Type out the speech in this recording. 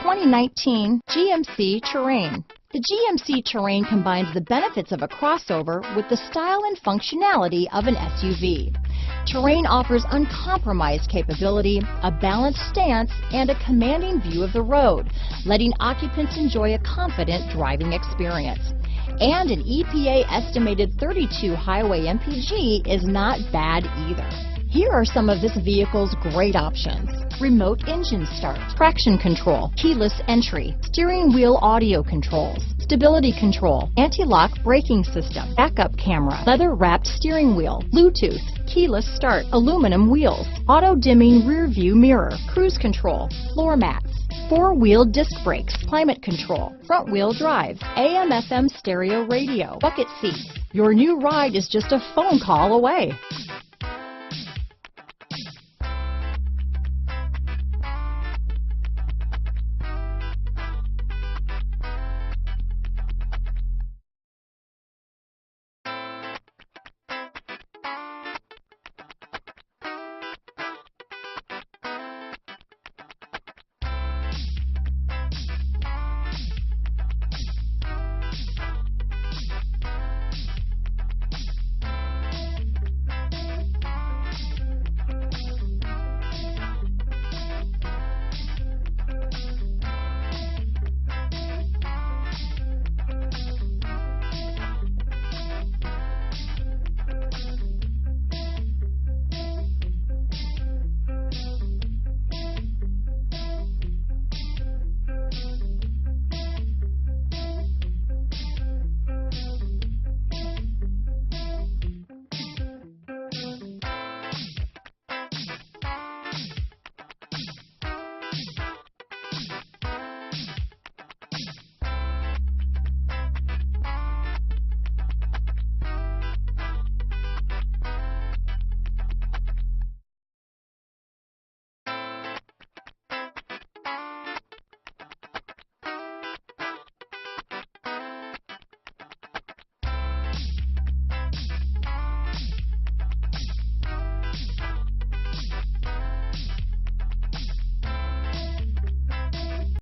2019 GMC Terrain. The GMC Terrain combines the benefits of a crossover with the style and functionality of an SUV. Terrain offers uncompromised capability, a balanced stance, and a commanding view of the road, letting occupants enjoy a confident driving experience. And an EPA estimated 32 highway MPG is not bad either. Here are some of this vehicle's great options: remote engine start, traction control, keyless entry, steering wheel audio controls, stability control, anti-lock braking system, backup camera, leather-wrapped steering wheel, Bluetooth, keyless start, aluminum wheels, auto-dimming rear view mirror, cruise control, floor mats, four-wheel disc brakes, climate control, front-wheel drive, AM/FM stereo radio, bucket seats. Your new ride is just a phone call away.